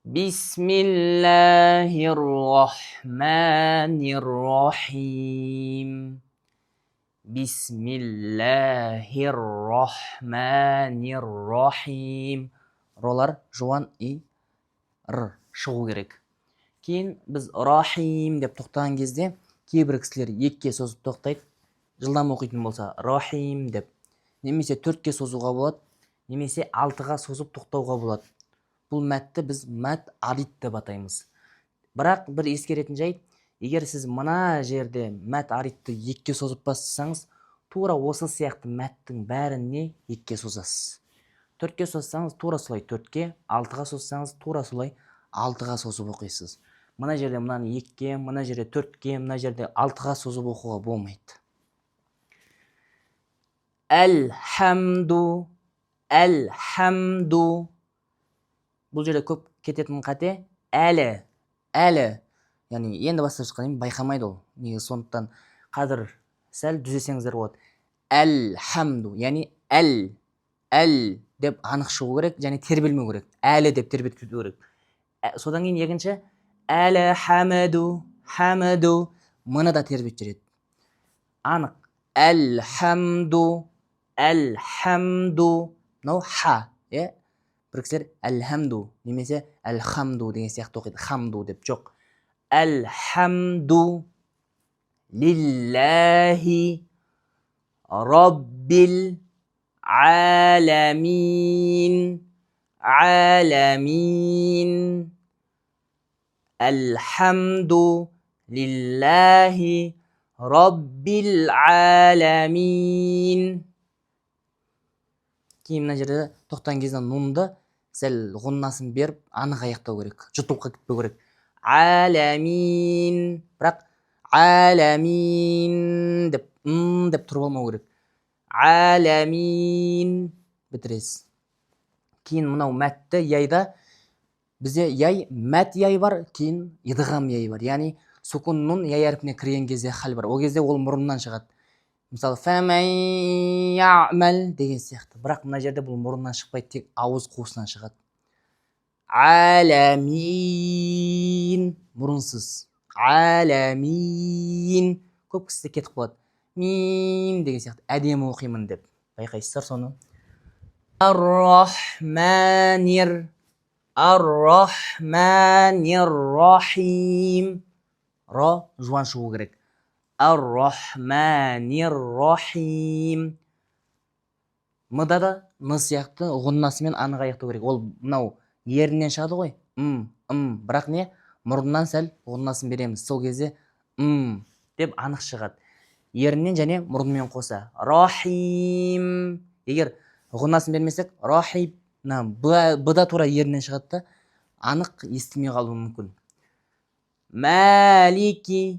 Bismillahirrahmanirrahim. Bismillahirrahmanirrahim. Ролар жуан и р шығу керек. Кейін біз рахим деп тоқтаған кезде кейбір кісілер екіге созып тоқтайды. Жылдам оқитын болса рахим деп. Немесе төртке созуға болады, немесе алтыға созып тоқтауға болады. Бұл мәтті біз мәт арид деп атаймыз. Бірақ бір ескеретін жайт, егер сіз мына жерде мәт аридті екіге созып бастасаңыз, тура осы сияқты мәттің бәріне екіге созасыз. Төртке созсаңыз тура солай төртке, алтыға созсаңыз тура солай алтыға созып оқисыз. Мына жерде мынаны екіге, мына жерде төртке, мына жерде алтыға созып оқуға болмайды. Әлхамду, әлхамду. Бұл жерде көп кететін қате әлі. Яғни енді бастап шыққан байқамайды ол. Неге сондықтан қазір сәл түзесеңіздер болады. Әлхамду, яғни әл деп анық шығу керек, және тербелмеу керек. Әлі деп тербетіп керек. Содан кейін екінші әлхамду, мұны да тербетіп жүреді. Анық. Әлхамду. Мынау ха. Бір кісілер әлхамду немесе әлхамду деген сияқты оқиды. Хамду деп жоқ. Әлхамду лиллахи раббил аламин. Әлхамду лиллахи раббил аламин. Кейін мына жерде тоқтаған кезде нунды сәл ғұннасын беріп анық аяқтау керек. Жұтылыққа кетпеу керек. Аламин. Бірақ аламин деп тұрып алмау керек. Аламин бітіресіз. Кейін мынау мәтті яйда бізде яй, мәт яй бар, кейін идғам яй бар. Яғни сукун нун яй әрпіне кірген кезде хал бар. Ол кезде ол мұрыннан шығады. Мысалы, фәмән яъмәл деген сияқты. Бірақ мына жерде бұл мұрыннан шықпайды, тек ауыз қуысынан шығады. Аламин. Мұрынсыз. Аламин. Көп кісі кетіп қалады. Мин деген сияқты. Әдемі оқимын деп. Байқайсыздар соны. Ар-рахманир-рахим. Ра жуан шығу керек. Ар-рахманир-рахим. Мыда да ны сияқты ғұннасымен анық аяқтау керек. Ол мынау ерінен шығады ғой. Бірақ не? Мұрыннан сәл ғұннасын береміз. Сол кезде деп анық шығады. Ерінен және мұрынмен қоса. Рахим. Егер ғұннасын бермесек, рахим. Бұда тура ерінен шығады да анық естілмей қалуы мүмкін. Малики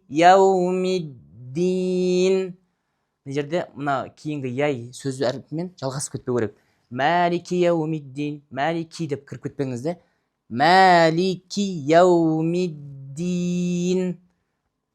яумиддин. Бұл жерде мына кейінгі яй сөз әріпімен жалғасып кетпеу керек. Малики яумиддин. Малики деп кіріп кетпеңіз де. Малики яумиддин.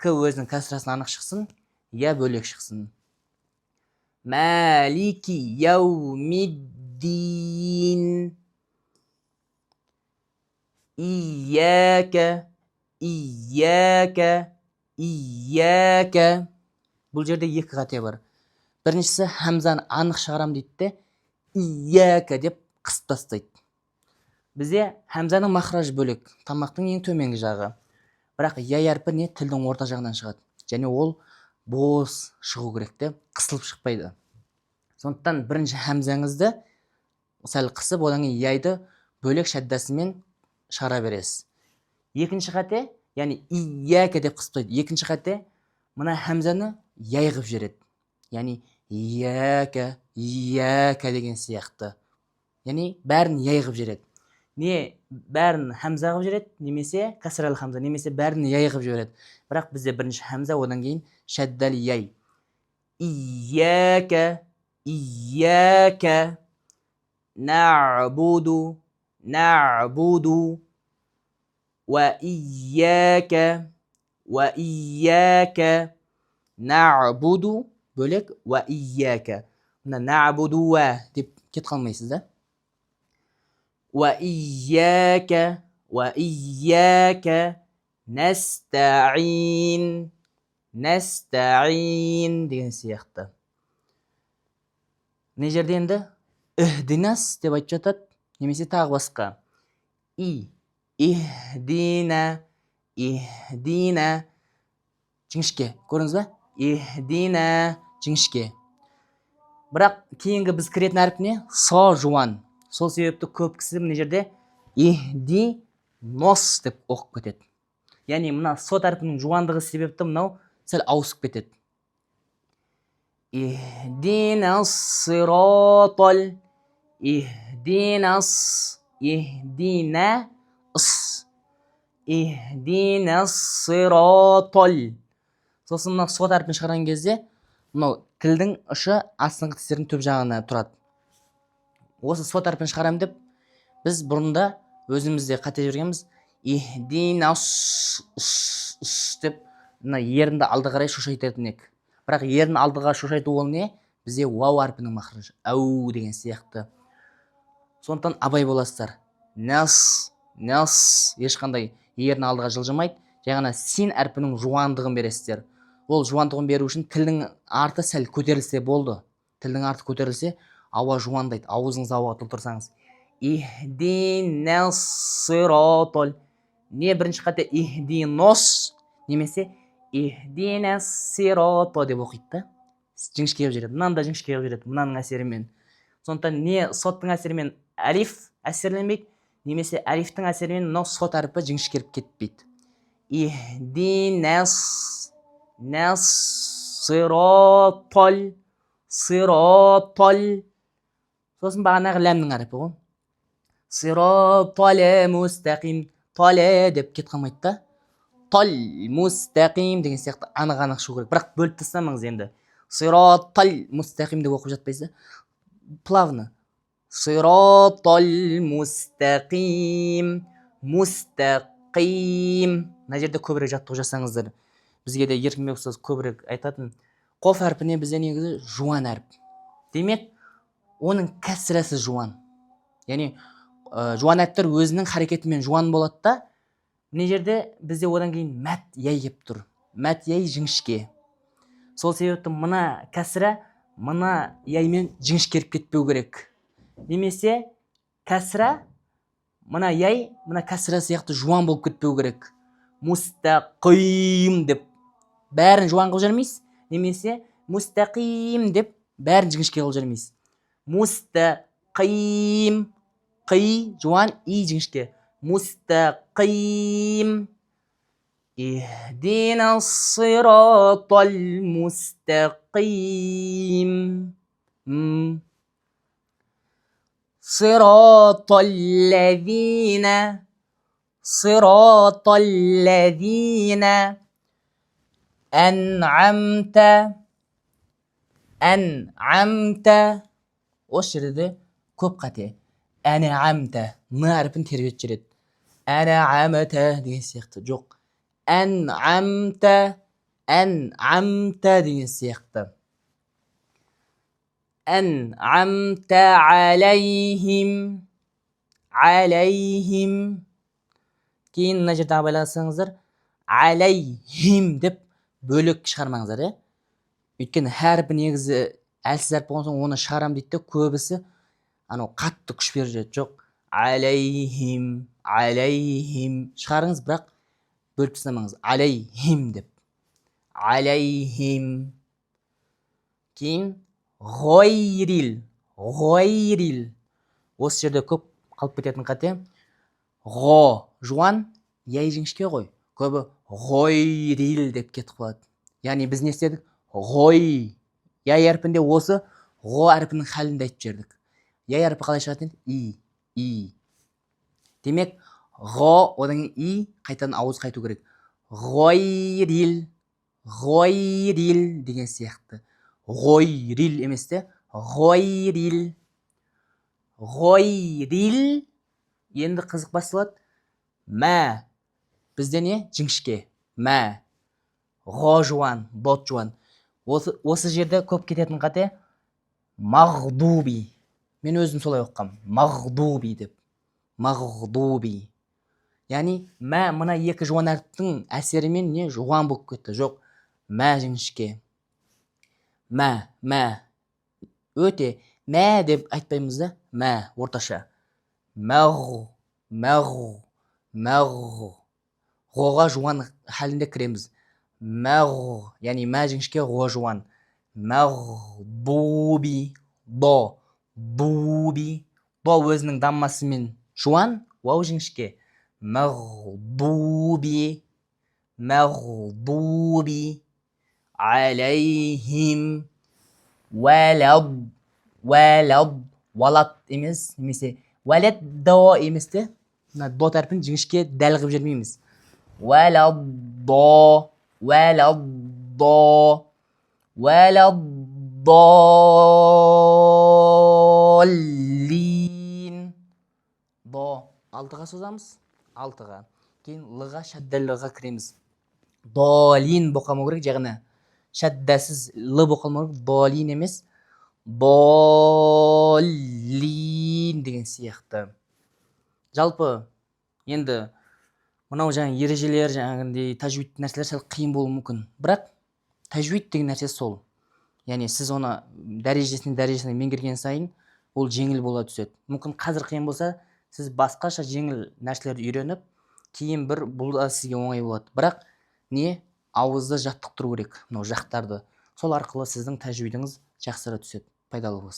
К өзінің кәсірасын анық шықсын, я бөлек шықсын. Малики яумиддин. Ияка. Бұл жерде екі қате бар. Біріншісі хамзаны анық шығарам дейді де, ияка деп қысып тастайды. Бізде хамзаның махраж бөлек, тамақтың ең төменгі жағы. Бірақ яй әрпі не тілдің орта жағынан шығады. Және ол бос шығу керек те, қысылып шықпайды. Сондықтан бірінші хамзаңызды сәл қысып, одан кейін яйды бөлек шәддасымен шығара бересіз. Екінші қате, яғни ияка деп қысып тастайды. Екінші қате, мына хамзаны яй қып жібереді. Яғни ияка деген сияқты. Яғни бәрін яй қып жібереді. Не бәрін хамза қып жібереді, немесе кәсірәл хамза, немесе бәрін яй қып жібереді. Бірақ бізде бірінші хамза, одан кейін шәддәл яй. Ияка нa'буду ва ияка нa'буду бөлек ва ияка. Мына нa'буду ва деп кет қалмайсыз да. Wa iyyaka nasta'in. Nasta'in деген сияқты. Мына жерде енді ихдинас деп айтып жатады, немесе тағы басқа. Ихдина, ихдина. Жіңішке. Көрдіңіз ба? Ихдина, жіңішке. Бірақ кейінгі біз кіретін әріп не? Со жуан. Сол себепті көп кісі мына жерде ихди нос деп оқып кетеді. Яғни мына сот әрпінің жуандығы себепті мынау сәл ауысып кетеді. Ихдинас сиратал. Ихдинас. Ихдина ыс. Ихдинас сиратал. Сосын мына сот әрпін шығарған кезде мынау тілдің ұшы астыңғы тістердің төп жағына тұрады. Осы сот әрпін шығарамын деп біз бұрында өзімізде қате жүргенбіз. Ихдинас деп мына ерінді алды қарай шошайтатын ек. Бірақ ерін алдыға шошайту ол не? Бізде вау әрпінің махражы. Әу деген сияқты. Сондықтан абай боласыздар. Нас ешқандай ерін алдыға жылжымайды. Жай ғана син әрпінің жуандығын бересіздер. Ол жуандығын беру үшін тілдің арты сәл көтерілсе болды. Тілдің арты көтерілсе ауа жуандайды. Ауызыңызды ауаға толтырсаңыз. Ихдинас сиратал. Не бірінші қате ихдинос немесе ихдинас сирато деп оқиды. Жіңішке келіп жүреді. Мынаны да жіңішке келіп жүреді. Мынаның әсерімен. Сондықтан не соттың әсерімен әлиф әсерленбейді, немесе әлифтің әсерімен мынау сот әрпі жіңішкеріп кетпейді. Ихдинас сиратал. Сиратал. Сосын бағанағы ләмнің әрпі ғой. Сиратал мустақим. Тале деп кет қалмайды да. Тал мустақим деген сияқты анық шығу керек. Бірақ бөліп тастамаңыз енді. Сиратал мустақим деп оқып жатпайсыз. Плавно. Сиратал мустақим. Мустақим. Мына жерде көбірек жаттығу жасаңыздар. Бізге де еркінбек ұстаз көбірек айтатын. Қоф әрпіне бізде негізі жуан әріп. Демек, оның кәсірәсі жуан. Яғни жуан әріптер өзінің харекетімен жуан болады да, мына жерде бізде одан кейін мәт яй кеп тұр. Мәт яй жіңішке. Сол себепті мына кәсірә мына яймен жіңішкеріп кетпеу керек. Немесе кәсірә мына яй мына кәсірә сияқты жуан болып кетпеу керек. Мустақим деп бәрін жуан қылып жүрмейсіз. Немесе мустақим деп бәрін жіңішке қылып жүрмейсіз. Мустақим. Қи жуан, и жіңішке. Мустақим. Ихдинас сиратал мустақим. Сиратал лазина. Сиратал лазина. Ан'амта. Ан'амта. Осы жерде көп қате. Ан'амта. Н әрпін тербетіп жүреді. Ан'амта деген сияқты. Жоқ. Ан'амта. Ан'амта деген сияқты. Ан'амта алейхим. Алейхим. Кейін мына жерде абайласаңыздар, алейхим деп бөлек шығармаңыздар. Өйткені әрпі негізі әлсіз әріп болған соң оны шығарам дейді де, көбісі анау қатты күш беріп жүреді. Жоқ. Алейхим. Алейхим. Шығарыңыз, бірақ бөліп тастамаңыз. Алейхим деп. Алейхим. Кейін ғойрил. Ғойрил. Осы жерде көп қалып кететін қате. Ғо жуан, яй жіңішке ғой. Көбі ғойрил деп кетіп қалады. Яғни біз не істедік? Ғой. Яй әрпінде осы ғо әрпінің халінде айтып жердік. Яй әрпі қалай шығатын? И. Демек, ғо одан и қайтадан ауыз қайту керек. Ғойрил. Ғойрил деген сияқты. Ғойрил емес те, ғойрил. Ғойрил. Енді қызық басталады. Мә. Бізде не? Жіңішке. Мә. Ғо жуан, бот жуан. Осы жерде көп кететін қате мағдуби. Мен өзім солай оққам. Мағдуби деп. мағдуби. Яғни мә мына екі жуан әріптің әсерімен не жуан болып кетті. Жоқ, мә жіңішке. Мә өте мә деп айтпаймыз да, мә орташа. Мәғ ғоға жуан халінде кіреміз. Мәғ, яғни мә жіңішке, ғо жуан. Мәғдуби, дуби. До өзінің даммасымен жуан, уау жіңішке. Мәғдуби алейхим валад емес, немесе валад до емес те, мына до тәрпін жіңішке дәл қылып жүрмейміз. Валаддаллин. До алтыға созамыз, алтыға. Кейін лыға, шәддәліға кіреміз. Долин боқамау керек, жағына шәддәсіз лы боқамау керек, долин емес, долин деген сияқты. Жалпы, енді мынау жаңа ережелер, жаңағындай тәжвид нәрселер сәл қиын болуы мүмкін. Бірақ тәжвид деген нәрсе сол. Яғни сіз оны дәрежесіне меңгерген сайын ол жеңіл бола түседі. Мүмкін қазір қиын болса, сіз басқаша жеңіл нәрселерді үйреніп, кейін бұл да сізге оңай болады. Бірақ не ауызды жаттықтыру керек, мынау жақтарды. Сол арқылы сіздің тәжвидіңіз жақсара түседі. Пайдалы болсын.